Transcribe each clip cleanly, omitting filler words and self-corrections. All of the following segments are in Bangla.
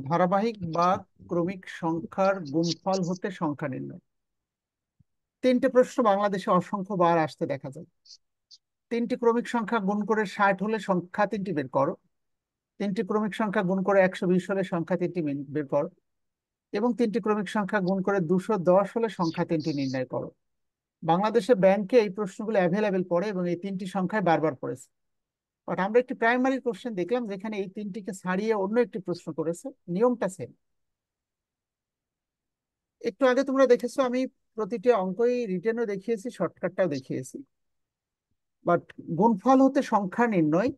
ধারাবাহিক বা ক্রমিক সংখ্যার গুণফল হতে সংখ্যা নির্ণয়। তিনটে প্রশ্ন বাংলাদেশে অসংখ্য বার আসতে দেখা যায়। তিনটি ক্রমিক সংখ্যা গুণ করে 60 হলে সংখ্যা তিনটি বের করো। তিনটি ক্রমিক সংখ্যা গুণ করে 120 হলে সংখ্যা তিনটি বের করো। এবং তিনটি ক্রমিক সংখ্যা গুণ করে 210 হলে সংখ্যা তিনটি নির্ণয় করো। বাংলাদেশে ব্যাংকে এই প্রশ্নগুলো অ্যাভেলেবেল পড়ে এবং এই তিনটি সংখ্যায় বারবার পড়েছে। বাট আমরা একটি প্রাইমারি কোশ্চেন দেখলাম যেখানে এই তিনটিকে ছাড়িয়ে অন্য একটি প্রশ্ন করেছে। নিয়মটা সেম। একটু আগে তোমরা দেখেছো আমি প্রতিটি অঙ্কই রিটেনও দেখিয়েছি, শর্টকাটটাও দেখিয়েছি। বাট গুণফল হতে সংখ্যা নির্ণয়,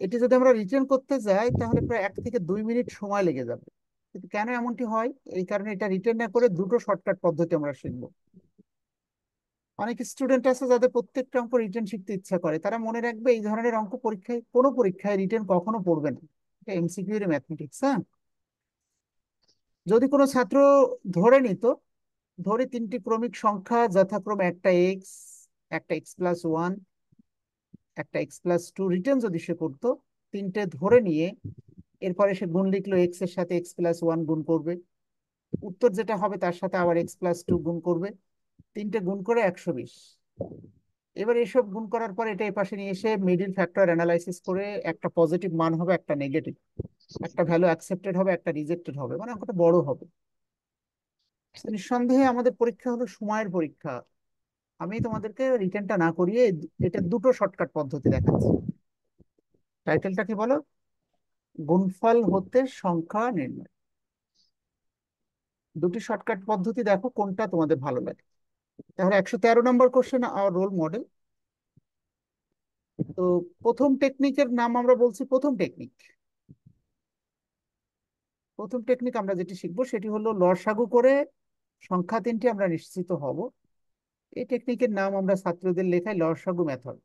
এটি যদি আমরা রিটেন করতে যাই তাহলে প্রায় 1 থেকে 2 মিনিট সময় লেগে যাবে। কিন্তু কেন এমনটি হয়? এই কারণে এটা রিটেন না করে দুটো শর্টকাট পদ্ধতি আমরা শিখবো। অনেক স্টুডেন্ট আছে যাদের প্রত্যেকটা অঙ্ক রিটেন শিখতে ইচ্ছা করে, তারা মনে রাখবে এই ধরনের অঙ্ক পরীক্ষায় কোনো পরীক্ষায় রিটেন কখনো পড়বে না। এটা এমসিকিউ এর ম্যাথমেটিক্স। হ্যাঁ, যদি কোনো ছাত্র ধরে নিত, ধরে তিনটি ক্রমিক সংখ্যা যথাক্রমে একটা এক্স, একটা x+1, একটা x+2 রিটেন যদি সে করতো, তিনটে ধরে নিয়ে এরপরে সে গুণ লিখলো, এক্স এর সাথে x+1 গুণ করবে, উত্তর যেটা হবে তার সাথে আবার x+2 গুণ করবে, তিনটে গুণ করে 120। এবার এসব গুণ করার পর এটা এই পাশে নিয়ে এসে মিডিল ফ্যাক্টর অ্যানালাইসিস করে একটা পজিটিভ মান হবে, একটা নেগেটিভ, একটা ভ্যালু অ্যাকসেপ্টেড হবে, একটা রিজেক্টেড হবে, মানে অঙ্কটা বড় হবে। তো নিঃসন্দেহে আমাদের পরীক্ষা হলো সময়ের পরীক্ষা। আমি তোমাদেরকে রিটেনটা না করিয়ে এটা দুটো শর্টকাট পদ্ধতি দেখাচ্ছি। টাইটেলটা কি বলো? গুণফল হতে সংখ্যা নির্ণয়। দুটি শর্টকাট পদ্ধতি, দেখো কোনটা তোমাদের ভালো লাগে। তাহলে 113 নম্বর কোশ্চেন, আওয়ার রোল মডেল। তো প্রথম টেকনিকের নাম আমরা বলছি প্রথম টেকনিক। প্রথম টেকনিক আমরা যেটি শিখবো সেটি হলো লসাগু করে সংখ্যা তিনটি আমরা নিশ্চিত হব। এই টেকনিকের নাম আমরা ছাত্রদের লেখায় লসাগু মেথড।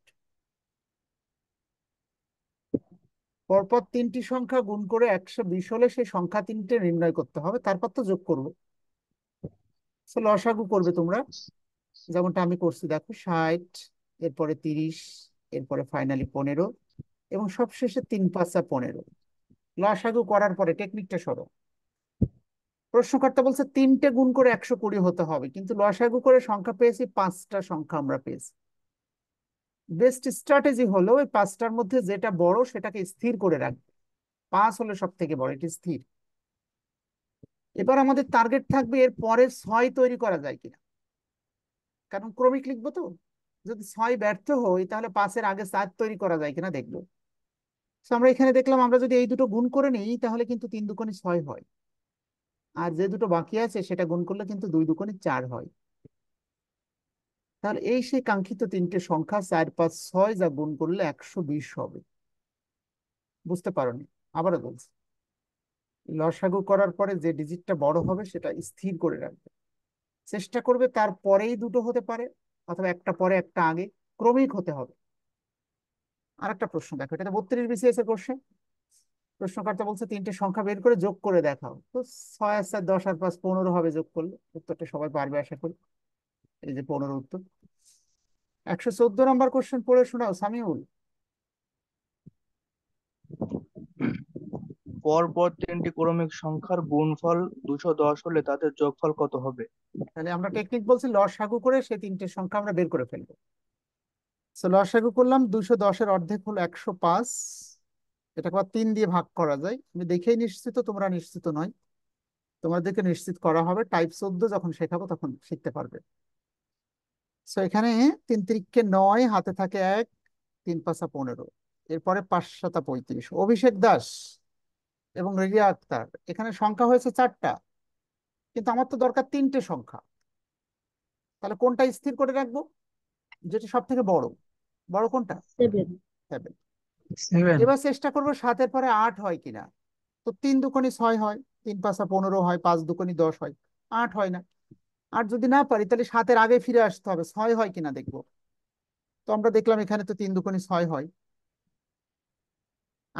পরপর তিনটি সংখ্যা গুণ করে 120 হলে সেই সংখ্যা তিনটে নির্ণয় করতে হবে, তারপর তো যোগ করবো। তো লসাগু করবে তোমরা যেমনটা আমি করছি, দেখো 60, এরপরে 30, এরপরে ফাইনালি 15, এবং সবশেষে 3×5=15। লসাগু করার পরে টেকনিকটা সরো। প্রশ্নকর্তা বলছে তিনটে গুণ করে 120 হতে হবে, কিন্তু লসাগু করে সংখ্যা পেয়েছি 5টা সংখ্যা আমরা পেয়েছি। বেস্ট স্ট্র্যাটেজি হলো ওই 5টার মধ্যে যেটা বড় সেটাকে স্থির করে রাখবে। 5 হলো সব থেকে বড়, এটি স্থির। এবার আমাদের টার্গেট থাকবে এর পরে 6 তৈরি করা যায় কিনা, কারণ ক্রমিক লিখবো তো। যদি 6 ব্যর্থ হই তাহলে 5-এর আগে 4 তৈরি করা যায় কিনা দেখবো। তো আমরা এখানে দেখলাম আমরা যদি এই দুটো গুণ করে নিই তাহলে কিন্তু 3×2=6 হয়। আর যে দুটো বাকি আছে সেটা গুণ করলে কিন্তু 2×4 হয়। তাহলে এই সেই কাঙ্ক্ষিত তিনটে সংখ্যা 4, 5, 6, যা গুণ করলে 120 হবে। বুঝতে পারোনি? আবারও বলছি, লসাগু করার পরে যে ডিজিটটা বড় হবে সেটা স্থির করে রাখবে। চেষ্টা করবে তার পরেই দুটো হতে পারে, অথবা একটা পরে একটা আগে, ক্রমিক হতে হবে। আর একটা প্রশ্ন দেখো, এটা 32 BCS এর কোশ্চেন। প্রশ্নকর্তা বলছে তিনটে সংখ্যা বের করে যোগ করে দেখাও। তো 6 আর 4 10 আর 5 15 হবে যোগ করলে। উত্তরটা সবাই পারবে আশা করি। এই যে 15 উত্তর। 114 নম্বর কোশ্চেন পড়ে শোনাও সামিউল। পরপর তিনটি ক্রমিক সংখ্যার গুণফল 210 হলে তাদের যোগফল কত হবে? তাহলে আমরা টেকনিক বলছি লসাগু করে সে তিনটে সংখ্যা আমরা বের করে ফেলবো। তো লসাগু করলাম, 210-এর অর্ধেক হলো 105। এটাকে আবার 3 দিয়ে ভাগ করা যায়। আমি দেখেই নিশ্চিত, তোমরা নিশ্চিত নয়, তোমাদেরকে নিশ্চিত করা হবে। টাইপ 14 যখন শেখাবো তখন শিখতে পারবে। তো এখানে 3×9, হাতে থাকে 1, 3×5=15, এরপরে 5×7=35। অভিষেক দাস এবং রিয়া আক্তার, এখানে সংখ্যা হয়েছে 4টা, কিন্তু আমার তো দরকার তিনটে সংখ্যা। তাহলে কোনটা স্থির করে রাখবো? যেটা সব থেকে বড়। বড় কোনটা? 7। 7। 7। এবার চেষ্টা করবো 7-এর পরে 8 হয় কিনা। তো 3×2=6 হয়, 3×5=15 হয়, 5×2=10 হয়, 8 হয় না। আর যদি না পারি তাহলে 7-এর আগে ফিরে আসতে হবে, 6 হয় কিনা দেখবো। তো আমরা দেখলাম এখানে তো 3×2=6 হয়,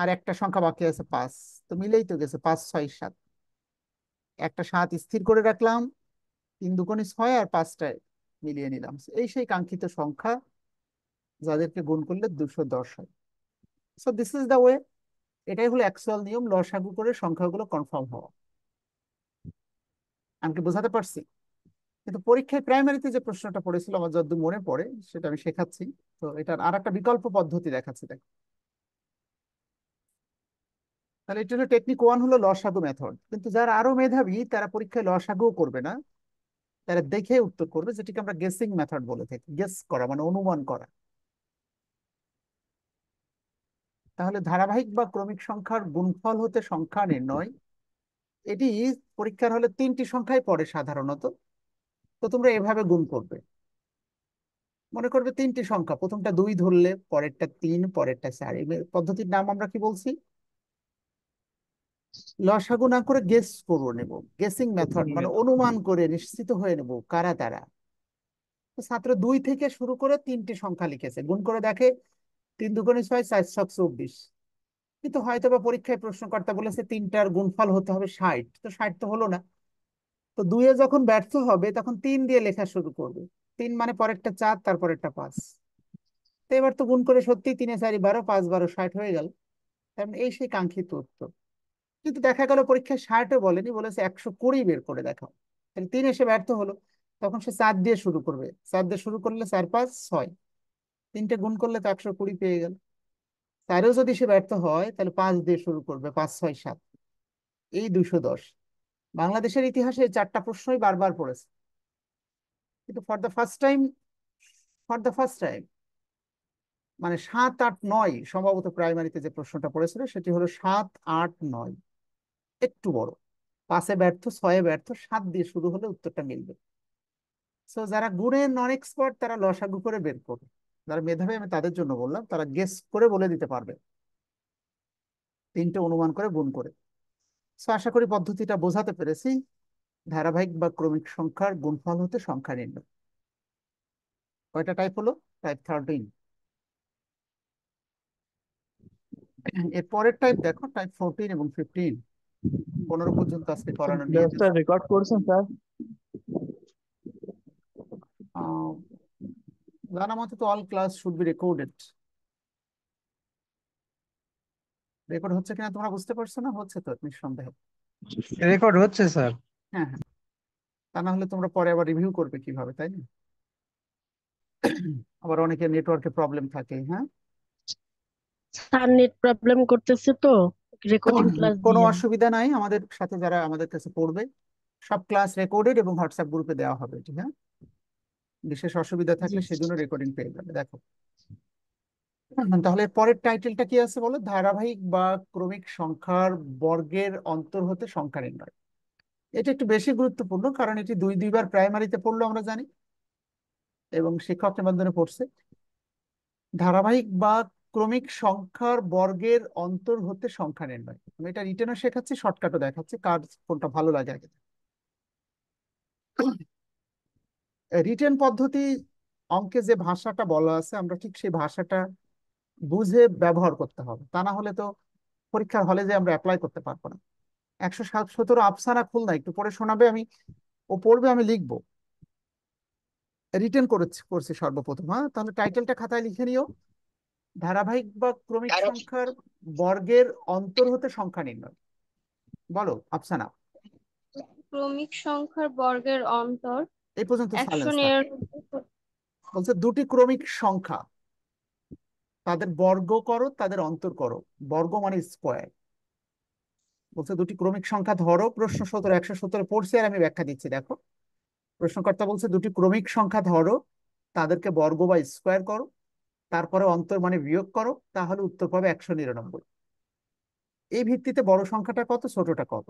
আর একটা সংখ্যা বাকি আছে 5। তো মিলেই তো গেছে, 5, 6, 7। একটা 7 স্থির করে রাখলাম, 3×2=6 আর 5টায় মিলিয়ে নিলাম। এই সেই কাঙ্ক্ষিত সংখ্যা যাদেরকে গুণ করলে 210 হয়। So this is the way. এটাই হলো অ্যাকচুয়াল নিয়ম, লসাগু করে সংখ্যাগুলো কনফার্ম হওয়া। আমি কি বোঝাতে পারছি? কিন্তু পরীক্ষায় প্রাইমারিতে যে প্রশ্নটা পড়েছিল আমার যতদূর মনে পড়ে সেটা আমি শেখাচ্ছি। তো এটার আর একটা বিকল্প পদ্ধতি দেখাচ্ছি, দেখ। তাহলে এটা হলো টেকনিক ওয়ান, হলো লসাগু মেথড। কিন্তু যারা আরো মেধাবী তারা পরীক্ষায় লসাগুও করবে না, তারা দেখে উত্তর করবে, যেটাকে আমরা গেসিং মেথড বলে থাকি। গেস করা মানে অনুমান করা। তাহলে ধারাবাহিক বা ক্রমিক সংখ্যার গুণফল হতে সংখ্যা নির্ণয়, এটি পরীক্ষার হলে তিনটি সংখ্যায় পড়ে সাধারণত। তো তোমরা এভাবে গুণ করবে। মনে করবে তিনটি সংখ্যা, প্রথমটা 2 ধরলে, পরেরটা 3, পরেরটা 4। এই পদ্ধতির নাম আমরা কি বলছি? লসাগু না করে গেস করে নেব। গেসিং মেথড মানে অনুমান করে নিশ্চিত হয়ে নেব কারা তারা। তো ছাত্র 2 থেকে শুরু করে 3টি সংখ্যা লিখেছে, গুণ করে দেখে 3 দুগুণে 6, 4 ছক 24। কিন্তু হয়তো বা পরীক্ষায় প্রশ্নকর্তা বলেছে তিনটার গুণফল হতে হবে 60, তো 60 তো হলো না। তো 2-এ যখন ব্যর্থ হবে তখন 3 দিয়ে লেখা শুরু করবে। 3 মানে পরেরটা 4, তারপরেরটা 5। তো এবার তো গুণ করে সত্যি 3 এ 4 12, 5 12 60 হয়ে গেল। তার মানে এই সেই কাঙ্ক্ষিত উত্তর। কিন্তু দেখা গেল পরীক্ষায় 60ও বলেনি, বলেছে 120 বের করে দেখাও। তাহলে 3 এসে ব্যর্থ হলো, তখন সে 4 দিয়ে শুরু করবে। 4 দিয়ে শুরু করলে 4 5 6, 3টে গুণ করলে তো 120 পেয়ে গেল। 4এও যদি সে ব্যর্থ হয় তাহলে 5 দিয়ে শুরু করবে, 5 6 7, এই 210। বাংলাদেশের ইতিহাসে এই 4টা প্রশ্নই বারবার পড়েছে। কিন্তু ফর দ্য ফার্স্ট টাইম মানে 7 8 9 সম্ভবত প্রাইমারিতে যে প্রশ্নটা পড়েছিল সেটি হলো 7 8 9, একটু বড়। 5-এ ব্যর্থ, 6-এ ব্যর্থ, 7 দিয়ে শুরু হলে উত্তরটা মিলবে। সো যারা গুণে নন এক্সপার্ট তারা লসাগু করে বের করবে। যারা মেধাবী আমি তাদের জন্য বললাম, তারা গেস করে বলে দিতে পারবে, 3টে অনুমান করে গুণ করে। সো আশা করি পদ্ধতিটা বোঝাতে পেরেছি। ধারাবাহিক বা ক্রমিক সংখ্যার গুণফল হতে সংখ্যা নির্ণয়। কয়টা টাইপ হলো? টাইপ 13। এর পরের টাইপ দেখো, টাইপ 14 এবং 15। 15 পর্যন্ত আজকে করানো নিয়ে ক্লাসটা রেকর্ড করছেন স্যার? জানা মতে তো all class should be recorded. Record হচ্ছে কিনা তোমরা বুঝতে পারছো না? হচ্ছে তো নিঃসন্দেহে। রেকর্ড হচ্ছে স্যার। হ্যাঁ হ্যাঁ। তা না হলে তোমরা পরে আবার রিভিউ করবে কিভাবে, তাই না? আবার অনেকের নেটওয়ার্কে প্রবলেম থাকে, হ্যাঁ। স্যার নেট প্রবলেম করতেছে তো, রেকর্ডিং ক্লাস কোনো দিয়েন। অসুবিধা নাই, আমাদের সাথে যারা আমাদের কাছে পড়বে সব ক্লাস রেকর্ডেড এবং হোয়াটসঅ্যাপ গ্রুপে দেওয়া হবে, ঠিক হ্যাঁ। বিশেষ অসুবিধা জি। থাকলে সেজন্য রেকর্ডিং পেয়ে যাবে, দেখো। তাহলে পরের টাইটেলটা কি আছে বলো? ধারাবাহিক বা ক্রমিক সংখ্যার বর্গের অন্তর হতে সংখ্যা নির্ণয়। এটা একটু বেশি গুরুত্বপূর্ণ, কারণ এটি 2 2বার প্রাইমারিতে পড়লো আমরা জানি, এবং শিক্ষক নিবন্ধনে পড়ছে। ধারাবাহিক বা ক্রমিক সংখ্যার বর্গের অন্তর হতে সংখ্যা নির্ণয়। আমি এটা রিটেনও শেখাচ্ছি, শর্টকাটও দেখাচ্ছি, কার কোনটা ভালো লাগে আগে। রিটেন পদ্ধতি, অঙ্কে যে ভাষাটা বলা আছে আমরা ঠিক সেই ভাষাটা বুঝে ব্যবহার করতে হবে, তা না হলে তো পরীক্ষার হলে যে আমরা অ্যাপ্লাই করতে পারবো না। 117 আফসানা খুলনা একটু পরে শোনাবে, আমি ও পড়বে, আমি লিখবো। রিটেন করছি সর্বপ্রথম, হ্যাঁ। তাহলে টাইটেলটা খাতায় লিখে নিও, ধারাবাহিক বা ক্রমিক সংখ্যার বর্গের অন্তর হতে সংখ্যা নির্ণয়। বলো আফসানা। ক্রমিক সংখ্যার বর্গের অন্তর এই পর্যন্ত একশো সাইলেন্স থাক। নিরানব্বই বলছে দুটি ক্রমিক সংখ্যা, তাদের বর্গ করো, তাদের অন্তর করো। বর্গ মানে স্কোয়ার। বলছে দুটি ক্রমিক সংখ্যা ধরো, প্রশ্ন 17 117 পড়ছি আর আমি ব্যাখ্যা দিচ্ছি, দেখো। প্রশ্নকর্তা বলছে দুটি ক্রমিক সংখ্যা ধরো, তাদেরকে বর্গ বা স্কোয়ার করো, তারপরে অন্তর মানে বিয়োগ করো, তাহলে উত্তর পাবে 199। এই ভিত্তিতে বড় সংখ্যাটা কত, ছোটটা কত।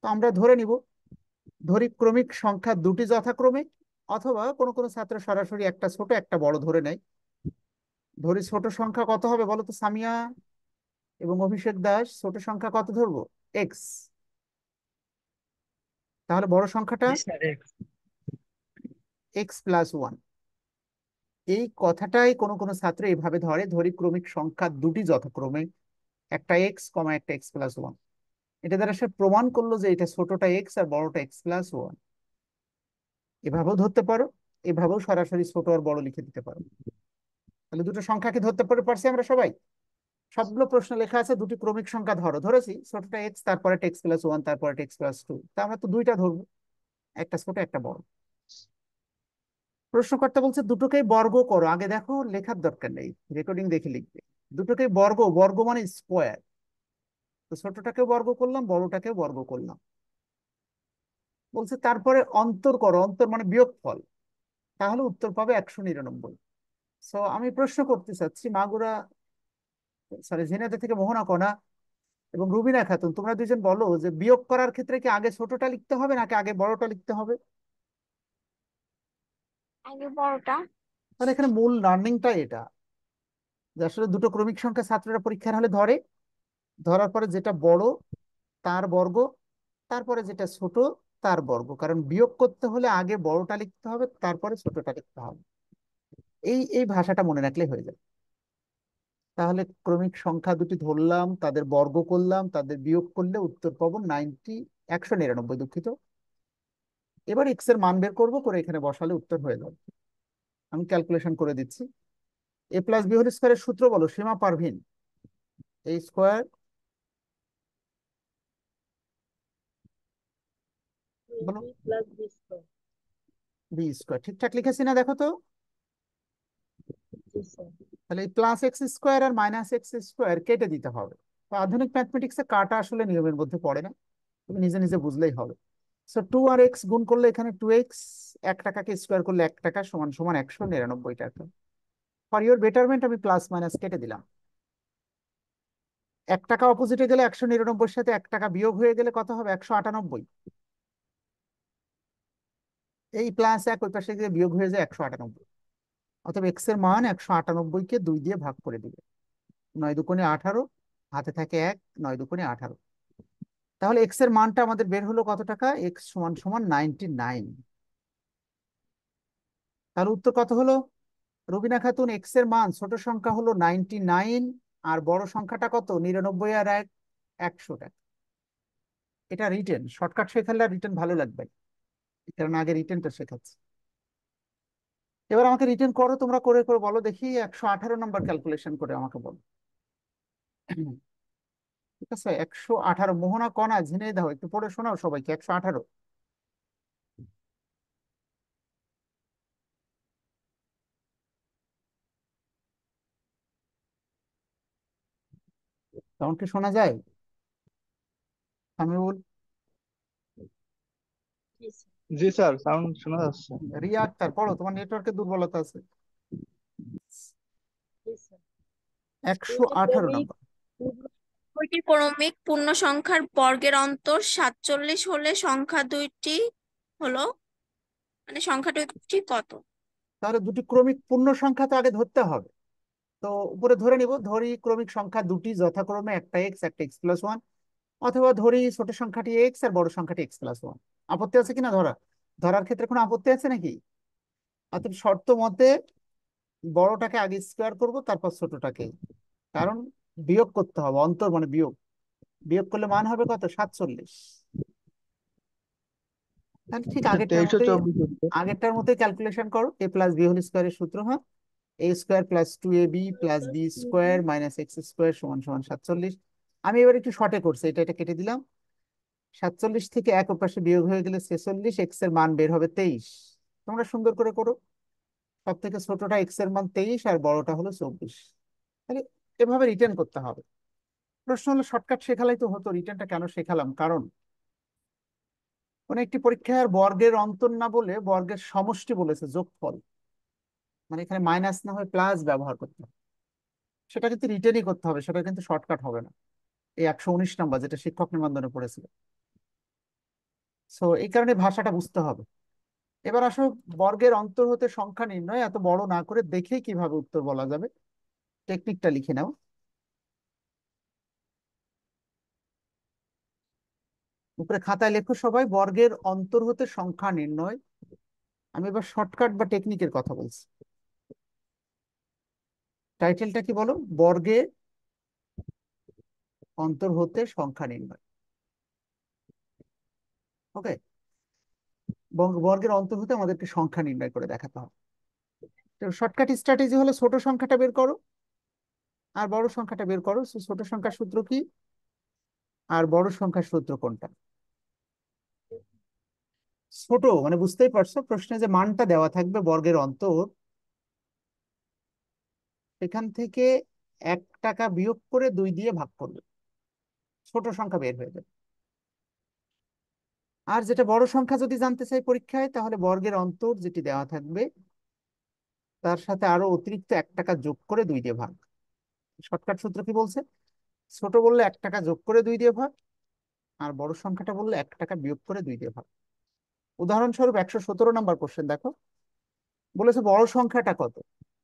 তো আমরা ধরে নিব, ধরি ক্রমিক সংখ্যা দুটি যথাক্রমে, অথবা কোনো কোনো ছাত্র সরাসরি একটা ছোট একটা বড় ধরে নেয়। ধরি ছোট সংখ্যা কত হবে বলো তো সামিয়া এবং অভিষেক দাস, ছোট সংখ্যা কত ধরবো? এক্স। তাহলে বড় সংখ্যাটা জি স্যার। x+1। এই কথাটাই কোনো কোনো ছাত্র এইভাবে ধরে, ধরি ক্রমিক সংখ্যা দুটি যথাক্রমে, একটা এক্স কমা একটা x+1। এটা দ্বারা সে প্রমাণ করলো যে এটা ছোটটা এক্স আর বড়টা x+1। এভাবেও ধরতে পারো, এভাবেও সরাসরি ছোট আর বড় লিখে দিতে পারো। তাহলে দুটো সংখ্যাকে ধরতে পারছি আমরা সবাই। সবগুলো প্রশ্ন লেখা আছে দুটি ক্রমিক সংখ্যা ধরেছি, ছোটটা এক্স, তারপরে এক্স প্লাস ওয়ান, তারপরে এক্স প্লাস টু। তা আমরা তো দুইটা ধরবো, একটা ছোট একটা বড়। প্রশ্নকর্তা বলছে দুটোকেই বর্গ করো। আগে দেখো, লেখার দরকার নেই, রেকর্ডিং দেখে লিখবে। দুটোকেই বর্গ, বর্গ মানে স্কোয়ার। তো ছোটটাকেও বর্গ করলাম, বড়টাকেও বর্গ করলাম। বলছে তারপরে অন্তর করো, অন্তর মানে বিয়োগফল, তাহলে উত্তর পাবে 199। সো আমি প্রশ্ন করতে চাচ্ছি মাগুরা, সরি ঝিনাইদহ থেকে মোহনা কণা এবং রুবিনা খাতুন, তোমরা দুজন বলো যে বিয়োগ করার ক্ষেত্রে কি আগে ছোটটা লিখতে হবে নাকি আগে বড়টা লিখতে হবে? আগে বড়টা। তাহলে এখানে মূল লার্নিংটা এটা, যে আসলে দুটো ক্রমিক সংখ্যা ছাত্ররা পরীক্ষার হলে ধরে, ধরার পরে যেটা বড় তার বর্গ, তারপরে যেটা ছোট তার বর্গ। কারণ বিয়োগ করতে হলে আগে বড়টা লিখতে হবে, তারপরে ছোটটা লিখতে হবে। এই এই ভাষাটা মনে রাখলে হয়ে যায়। তাহলে ক্রমিক সংখ্যা দুটি ধরলাম, তাদের বর্গ করলাম, তাদের বিয়োগ করলে উত্তর পাবো 199, দুঃখিত। এবার এক্স এর মান বের করবো, করে এখানে বসালে উত্তর হয়ে যাবে। আমি ক্যালকুলেশন করে দিচ্ছি। এ প্লাস বি হোল স্কোয়ারের সূত্র বলো সীমা পারভিন। এ স্কোয়ার, বলো। B plus B square. B square ঠিকঠাক লিখেছি না দেখো তো? জি স্যার। তাহলে এই প্লাস এক্স স্কোয়ার আর মাইনাস এক্স স্কোয়ার কেটে দিতে হবে। তো আধুনিক ম্যাথমেটিক্সে কাটা আসলে নিয়মের মধ্যে পড়ে না, তুমি নিজে নিজে বুঝলেই হবে। সো 2 আর x গুণ করলে এখানে 2x, 1 টাকাকে স্কোয়ার করলে 1 টাকা সমান সমান 199 টাকা। ফর ইউর বেটারমেন্ট আমি প্লাস মাইনাস কেটে দিলাম। 1 টাকা অপোজিটে গেলে 199 সাথে 1 টাকা বিয়োগ হয়ে গেলে কত হবে? 198। এই প্লাস 1 ওই পাশে গিয়ে বিয়োগ হয়ে যায় 198। অতএব এক্স এর মান 198কে 2 দিয়ে ভাগ করে দিবে। 9 দুগুণে 18, হাতে থাকে 1, 9 দুগুণে 18। তাহলে এক্স এর মানটা আমাদের বের হলো কত টাকা? এক্স সমান সমান 99। তাহলে উত্তর কত হলো? রবিনা খাতুন, এক্স এর মান ছোট সংখ্যা হলো 99, আর বড় সংখ্যাটা কত? 99 আর 1, 100 টাকা। এটা রিটেন, শর্টকাট শেখালে রিটেন ভালো লাগবে, কারণ আগে রিটেনটা শেখাচ্ছি। এবার আমাকে রিটেন করো, তোমরা করে করে বলো দেখি, 118 নম্বর ক্যালকুলেশন করে আমাকে বলো। ঠিক আছে, 118। মোহনা কণা ঝিনাইদহ, একটু পড়ে শোনাও সবাইকে। 118 তেমন কি শোনা যায়? আমি জি স্যার। জি স্যার, সাউন্ড শোনা যাচ্ছে। রিয়া আক্তার পড়ো, তোমার নেটওয়ার্কের দুর্বলতা আছে। জি স্যার। 118 নম্বর। দুইটি ক্রমিক পূর্ণ সংখ্যার বর্গের অন্তর 47 হলে সংখ্যা দুইটি হলো, মানে সংখ্যা দুইটি কত? তাহলে দুটি ক্রমিক পূর্ণ সংখ্যা তো আগে ধরতে হবে। তো উপরে ধরে নিব, ধরি ক্রমিক সংখ্যা দুটি যথাক্রমে একটা এক্স, একটা এক্স প্লাস ওয়ান, অথবা ধরি ছোট সংখ্যাটি এক্স আর বড় সংখ্যাটি এক্স প্লাস ওয়ান। আপত্তি আছে কিনা ধরার ক্ষেত্রে কোনো আপত্তি আছে নাকি? অর্থাৎ শর্ত মতে বড়টাকে আগে স্কোয়ার করব, তারপর ছোটটাকে। কারণ বিয়োগ করতে হবে, অন্তর মানে বিয়োগ। বিয়োগ করলে মান হবে কত? 47। তাহলে ঠিক আচ্ছা, আগেরটার 23 ও মতোই, 24 আগেরটার মতোই ক্যালকুলেশন করো। এ প্লাস বি হোল স্কোয়ারের সূত্র, হ্যাঁ, a square plus 2ab plus B square minus x square সমান সমান 47। আমি এবার একটু শর্টে করছি, এটা কেটে দিলাম। 47 থেকে 1 পাশে বিয়োগ হয়ে গেলে 46, এক্স এর মান বের হবে 23। তোমরা সুন্দর করে করো। সব থেকে ছোটটা এক্স এর মান 23 আর বড়টা হলো 24। তাহলে এভাবে রিটার্ন করতে হবে। প্রশ্ন হলো শর্টকাট শেখালেই তো হতো, রিটার্নটা কেন শেখালাম? কারণ কোন একটি পরীক্ষার বর্গের অন্তর না বলে বর্গের সমষ্টি বলেছে, যোগফল। মানে এখানে মাইনাস না হয়ে প্লাস ব্যবহার করতে হবে। সেটা কিন্তু রিটেনই করতে হবে, সেটা কিন্তু শর্টকাট হবে না। এই 119 নম্বর যেটা শিক্ষক নিবন্ধনে পড়েছিল। সো এই কারণে ভাষাটা বুঝতে হবে। এবার আসো, বর্গের অন্তর হতে সংখ্যা নির্ণয় এত বড় না করে দেখেই কিভাবে উত্তর বলা যাবে, টেকনিকটা লিখে নাও। উপরে খাতায় লেখো সবাই, বর্গের অন্তর হতে সংখ্যা নির্ণয়। আমি এবার শর্টকাট বা টেকনিকের কথা বলছি। টাইটেলটা কি বলো? বর্গের অন্তর হতে সংখ্যা নির্ণয়। ওকে, বর্গের অন্তর হতে আমাদেরকে সংখ্যা নির্ণয় করে দেখাতে হবে। তো শর্টকাট স্ট্র্যাটেজি হলো ছোট সংখ্যাটা বের করো, আর বড় সংখ্যাটা বের করো। So, ছোট সংখ্যার সূত্র কি আর বড় সংখ্যার সূত্র কোনটা? ছোট মানে বুঝতেই পারছো, প্রশ্নে যে মানটা দেওয়া থাকবে বর্গের অন্তর, সেখান থেকে 1 টাকা বিয়োগ করে 2 দিয়ে ভাগ করবে, ছোট সংখ্যা বের হয়ে যাবে। আর যেটা বড় সংখ্যা যদি জানতে চাই পরীক্ষায়, তাহলে বর্গের অন্তর যেটি দেওয়া থাকবে তার সাথে আরো অতিরিক্ত 1 টাকা যোগ করে 2 দিয়ে ভাগ। শর্টকাট সূত্র কি বলছে? ছোট বললে 1 টাকা যোগ করে 2 দিয়ে ভাগ, আর বড় সংখ্যাটা বললে 1 টাকা বিয়োগ করে 2 দিয়ে ভাগ। উদাহরণস্বরূপ 117 নম্বর কোশ্চেন দেখো, বলেছে বড় সংখ্যাটা কত।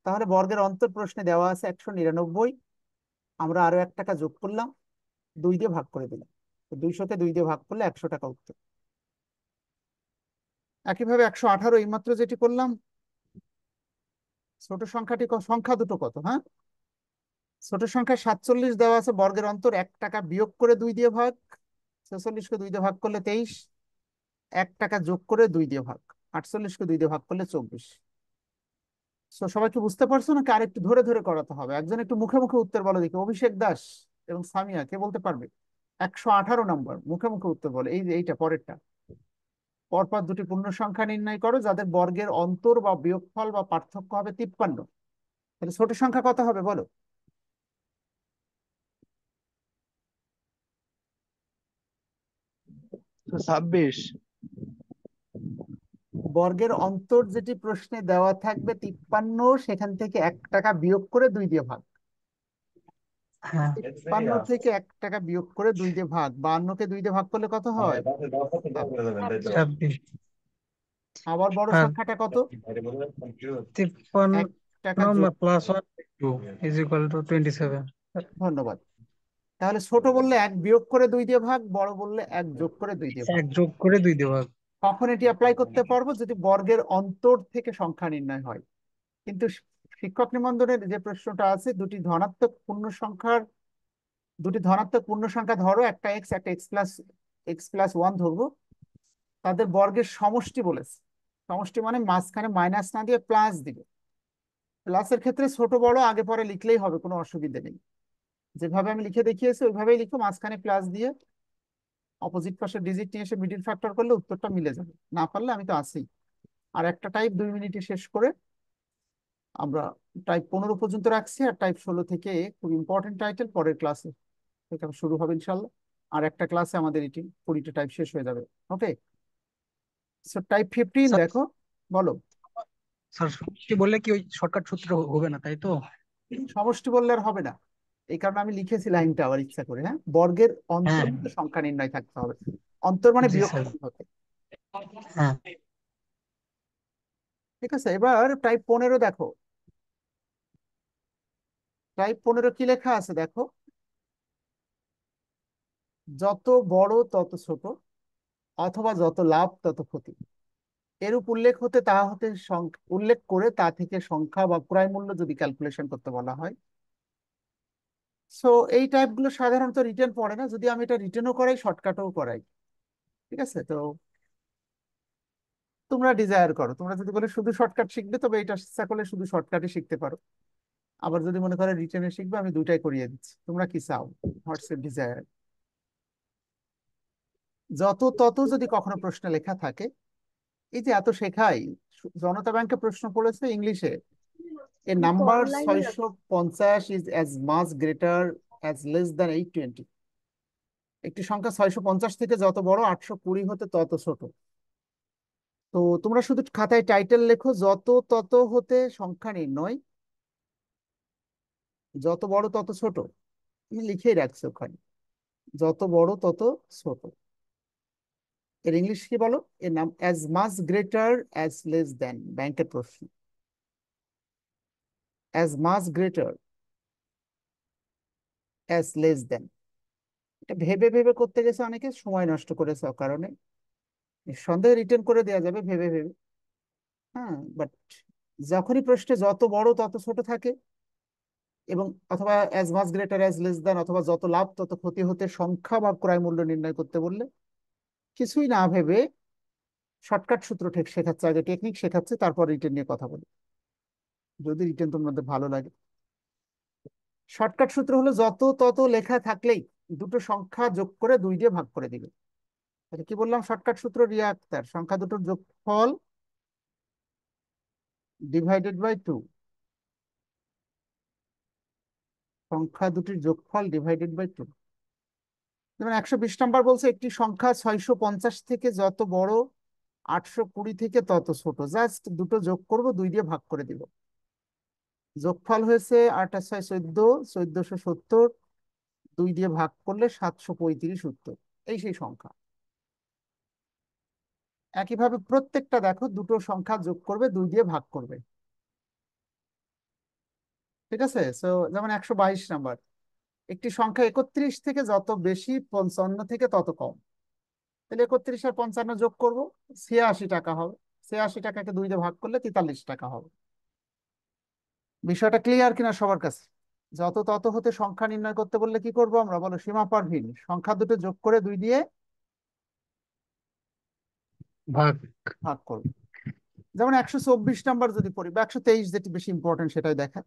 তাহলে বর্গের অন্তর প্রশ্নে দেওয়া আছে 199, আমরা আরো 1 টাকা যোগ করলাম, 2 দিয়ে ভাগ করে দিলাম। তো 200-কে 2 দিয়ে ভাগ করলে 100 টাকা উত্তর। একইভাবে 118 এইমাত্র যেটি করলাম, ছোট সংখ্যাটি সংখ্যা দুটো কত, হ্যাঁ? ছোট সংখ্যা 47 দেওয়া আছে, বর্গের অন্তর 1 টাকা বিয়োগ করে 2 দিয়ে ভাগ, 46-কে 2 দিয়ে ভাগ করলে 23, 1 টাকা যোগ করে 2 দিয়ে ভাগ, 48-কে 2 দিয়ে ভাগ করলে 24। সবাই কি বুঝতে পারছো নাকি আরেকটু ধরে ধরে করাতে হবে? একজন একটু মুখে মুখে উত্তর বলো দেখি, অভিষেক দাস এবং সামিয়া, কে বলতে পারবে? 118 নম্বর, মুখে মুখে উত্তর বলে, এই যে এইটা পরেরটা। পরপর দুটি পূর্ণ সংখ্যা নির্ণয় করো যাদের বর্গের অন্তর বা বিয়োগফল বা পার্থক্য হবে 53। তাহলে ছোট সংখ্যা কত হবে বলো? তো 26। বর্গের অন্তর যেটি প্রশ্নে দেওয়া থাকবে 53, সেখান থেকে 1 টাকা বিয়োগ করে 2 দিয়ে ভাগ। হ্যাঁ 53 থেকে 1 টাকা বিয়োগ করে 2 দিয়ে ভাগ, 52-কে 2 দিয়ে ভাগ করলে কত হয়? 26। আবার বড় আর সংখ্যাটা কত? 53 1 টাকা যোগ। Plus 1 2 is equal to 27। ধন্যবাদ। তাহলে ছোট বললে 1 বিয়োগ করে 2 দিয়ে ভাগ, বড় বললে 1 যোগ করে 2 দিয়ে ভাগ। 1 যোগ করে 2 দিয়ে ভাগ। কখন এটি অ্যাপ্লাই করতে পারবো? যদি বর্গের অন্তর থেকে সংখ্যা নির্ণয় হয়। কিন্তু শিক্ষক নিবন্ধনের যে প্রশ্নটা আছে, দুটি ধনাত্মক পূর্ণ সংখ্যা ধরো, একটা এক্স একটা এক্স প্লাস 1 ধরবো, তাদের বর্গের সমষ্টি বলেছে। সমষ্টি মানে মাঝখানে মাইনাস না দিয়ে প্লাস দিবে। প্লাসের ক্ষেত্রে ছোট বড় আগে পরে লিখলেই হবে, কোনো অসুবিধা নেই। যেভাবে আমি লিখে দেখিয়েছি ওইভাবেই লিখো, মাঝখানে প্লাস দিয়ে অপোজিট পাশে ডিজিট নিয়ে এসে মিডিল ফ্যাক্টর করলে উত্তরটা মিলে যাবে। না পারলে আমি তো আছি। আর একটা টাইপ 2 মিনিটে শেষ করে আমরা টাইপ 15 পর্যন্ত রাখছি, আর টাইপ 16 থেকে খুব ইম্পর্টেন্ট টাইটেল পরের ক্লাসে থেকে শুরু হবে ইনশাল্লাহ। আর একটা ক্লাসে আমাদের এটি 20টা টাইপ শেষ হয়ে যাবে। ওকে, সো টাইপ 15 স্যার দেখো, বলো। স্যার সমষ্টি বললে কি ওই শর্টকাট সূত্র হবে না, তাই তো? সমষ্টি বললে আর হবে না, এই কারণে আমি লিখেছি লাইনটা আবার ইচ্ছা করে, হ্যাঁ, বর্গের হ্যাঁ অন্তর্গত সংখ্যা নির্ণয় থাকতে হবে। অন্তর মানে জি বিয়োগ স্যার। হতে। হ্যাঁ ঠিক আছে, এবার টাইপ 15 দেখো। টাইপ 15 কি লেখা আছে দেখো, যত বড় তত ছোট, অথবা যত লাভ তত ক্ষতি, এরূপ উল্লেখ হতে তা হতে উল্লেখ করে তা থেকে সংখ্যা বা ক্রয় মূল্য যদি ক্যালকুলেশন করতে বলা হয়। সো এই টাইপগুলো সাধারণত রিটেন পড়ে না, যদি আমি এটা রিটেনও করাই শর্টকাটও করাই। ঠিক আছে, তো তোমরা ডিজায়ার করো, তোমরা যদি বলে শুধু শর্টকাট শিখবে তবে এটা ইচ্ছা করলে শুধু শর্টকাটই শিখতে পারো। আবার যদি মনে করে রিটেনে শিখবে, আমি দুইটাই করিয়ে দিচ্ছি, তোমরা কি চাও, হোয়াটসঅ্যাপ ডিজায়ার। যত তত যদি কখনো প্রশ্নে লেখা থাকে, এই যে এত শেখাই, জনতা ব্যাংকে প্রশ্ন পড়েছে ইংলিশে, a number 650 is as much greater as less than 820। একটি সংখ্যা 650 থেকে যত বড় 820 হতে তত ছোট। তো তোমরা শুধু খাতায় টাইটেল লেখো, যত তত হতে সংখ্যা নির্ণয়, যত বড় তত ছোট, তুমি লিখেই রাখছো ওখানে, যত বড় তত ছোট। এর ইংলিশ কি বলো? এর নাম as much greater as less than, ব্যাংকের প্রশ্ন। As much greater as less than, এটা ভেবে ভেবে করতে গেছে, অনেকে সময় নষ্ট করেছে কারণে। নিঃসন্দেহে রিটার্ন করে দেওয়া যাবে ভেবে ভেবে, হ্যাঁ, বাট যখনই প্রশ্নে যত বড় তত ছোট থাকে, এবং অথবা as much greater as less than, অথবা যত লাভ তত ক্ষতি হতে সংখ্যা বা ক্রয় মূল্য নির্ণয় করতে বললে, কিছুই না ভেবে শর্টকাট সূত্র ঠিক শেখাচ্ছে, আগে টেকনিক শেখাচ্ছে, তারপর রিটেন নিয়ে কথা বলি, যদি রিটেন তোমাদের ভালো লাগে। শর্টকাট সূত্র হলো যত তত লেখা থাকলেই দুটো সংখ্যা যোগ করে 2 দিয়ে ভাগ করে দিবে। তাহলে কি বললাম? শর্টকাট সূত্র রিয়া আক্তার, সংখ্যা দুটোর যোগফল ডিভাইডেড বাই 2। সংখ্যা দুটির যোগফল ডিভাইডেড বাই 2। যেমন 120 নম্বর বলছে একটি সংখ্যা 650 থেকে যত বড়, 820 থেকে তত ছোট। জাস্ট দুটো যোগ করব, 2 দিয়ে ভাগ করে দিব। যোগফল হয়েছে 8 আর 6 14, 1470। 2 দিয়ে ভাগ করলে 735 উত্তর। এই সেই সংখ্যা। একইভাবে প্রত্যেকটা দেখো, দুটো সংখ্যা যোগ করবে, 2 দিয়ে ভাগ করবে। ঠিক আছে? সো যেমন 122 নম্বর, একটি সংখ্যা 31 থেকে যত বেশি, 55 থেকে তত কম। তাহলে 31 আর 55 যোগ করবো, 86 টাকা হবে। 86 টাকাকে 2 দিয়ে ভাগ করলে 43 টাকা হবে। বিষয়টা ক্লিয়ার কিনা সবার কাছে? যত তত হতে সংখ্যা নির্ণয় করতে বললে কি করবো আমরা, বলো? সীমা পারহীন সংখ্যা দুটো যোগ করে 2 দিয়ে ভাগ। ভাগ করবো। যেমন 124 নম্বর যদি পড়ি, বা 123, যেটি বেশি ইম্পর্টেন্ট সেটাই দেখা।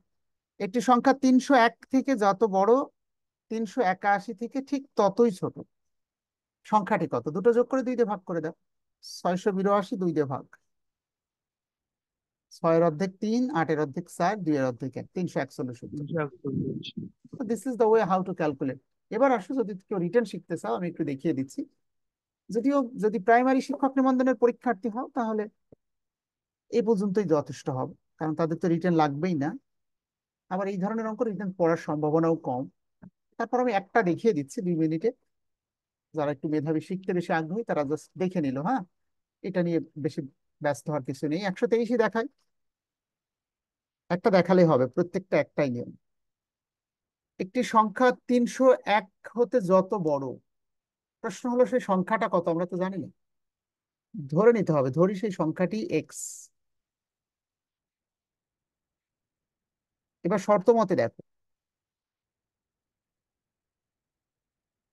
একটি সংখ্যা 301 থেকে যত বড়, 381 থেকে ঠিক ততই ছোট। সংখ্যাটি কত? দুটো যোগ করে 2 দিয়ে ভাগ করে দাও। 682 2 দিয়ে ভাগ। 6 এর অর্ধেক 3, 8 এর অর্ধেক 4, 2 এর অর্ধেক 1, 341 উত্তর। 341। This is the way how to calculate. এবার আসো, যদি কেউ রিটেন শিখতে চাও আমি একটু দেখিয়ে দিচ্ছি। যদিও যদি প্রাইমারি শিক্ষক নিবন্ধনের পরীক্ষার্থী হও তাহলে এই পর্যন্তই যথেষ্ট হবে, কারণ তাদের তো রিটেন লাগবেই না। আবার এই ধরনের অঙ্ক রিটেন পড়ার সম্ভাবনাও কম। তারপর আমি একটা দেখিয়ে দিচ্ছি 2 মিনিটে। যারা একটু মেধাবী, শিখতে বেশি আগ্রহী, তারা জাস্ট দেখে নিল। হ্যাঁ, এটা নিয়ে বেশি ব্যস্ত হওয়ার কিছু নেই। 123 দেখায়, একটা দেখালেই হবে, প্রত্যেকটা একটাই নিয়ম। একটি সংখ্যা 301 হতে যত বড়, প্রশ্ন হলো সেই সংখ্যাটা কত? আমরা তো জানি না, ধরে নিতে হবে। ধরি সেই সংখ্যাটি এক্স। এবার শর্ত মতে দেখো,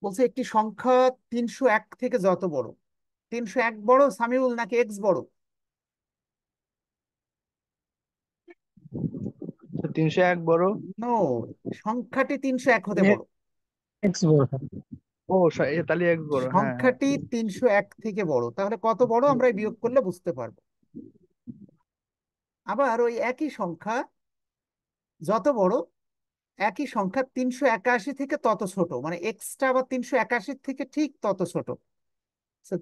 বলছে একটি সংখ্যা 301 থেকে যত বড়। 301 বড় সামিউল নাকি এক্স বড়? 301 বড়। নো, সংখ্যাটি 301 হতে বড়। এক্স বড়। ও তাহলে এক বড়, হ্যাঁ হ্যাঁ। সংখ্যাটি 301 থেকে বড়, তাহলে কত বড় আমরা এই বিয়োগ করলে বুঝতে পারবো। আবার ওই একই সংখ্যা যত বড়, একই সংখ্যা 381 থেকে তত ছোট, মানে এক্সটা আবার 381 থেকে ঠিক তত ছোট।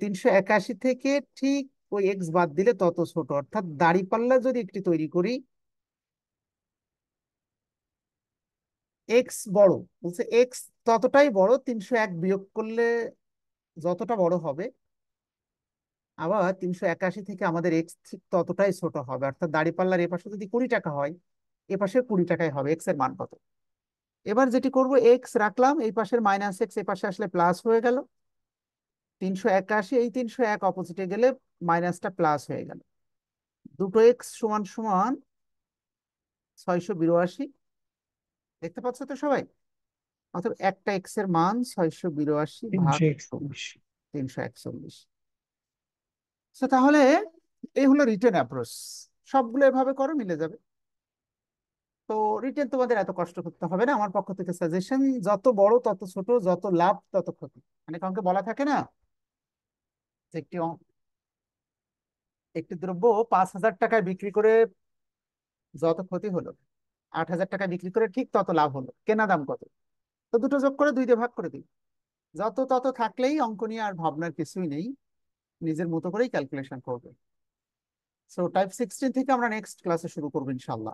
381 থেকে ঠিক ওই এক্স বাদ দিলে তত ছোট। অর্থাৎ দাঁড়িপাল্লা যদি একটি তৈরি করি, এক্স বড়, বলছে এক্স ততটাই বড়, 301 বিয়োগ করলে যতটা বড় হবে। আবার 381 থেকে আমাদের এক্স ঠিক ততটাই ছোট হবে। অর্থাৎ দাঁড়িপাল্লার এ পাশে যদি 20 টাকা হয়, এ পাশে 20 টাকাই হবে। এক্স এর মান কত? এবার যেটি করব, এক্স রাখলাম, এই পাশের মাইনাস এক্স এ পাশে আসলে প্লাস হয়ে গেল। 381, এই 301 অপোজিটে গেলে মাইনাসটা প্লাস হয়ে গেল। দুটো এক্স সমান সমান 682। দেখতে পাচ্ছ তো সবাই? অর্থাৎ একটা এক্স এর মান 682 ভাগ 341। 341। তাহলে এই হলো রিটেন অ্যাপ্রোচ। সবগুলো এভাবে করো, মিলে যাবে। তো রিটেন তোমাদের এত কষ্ট করতে হবে না। আমার পক্ষ থেকে সাজেশন, যত বড় তত ছোট, যত লাভ তত ক্ষতি। মানে কাউকে বলা থাকে না যে একটি দ্রব্য 5,000 টাকায় বিক্রি করে যত ক্ষতি হলো, 8,000 টাকায় বিক্রি করে ঠিক তত লাভ হলো। কেনা দাম কত? তো দুটো যোগ করে 2 দিয়ে ভাগ করে দিই। যত তত থাকলেই অঙ্ক নিয়ে আর ভাবনার কিছুই নেই, নিজের মতো করেই ক্যালকুলেশন করবে। সো টাইপ 16 থেকে আমরা নেক্সট ক্লাসে শুরু করবো ইনশাল্লাহ।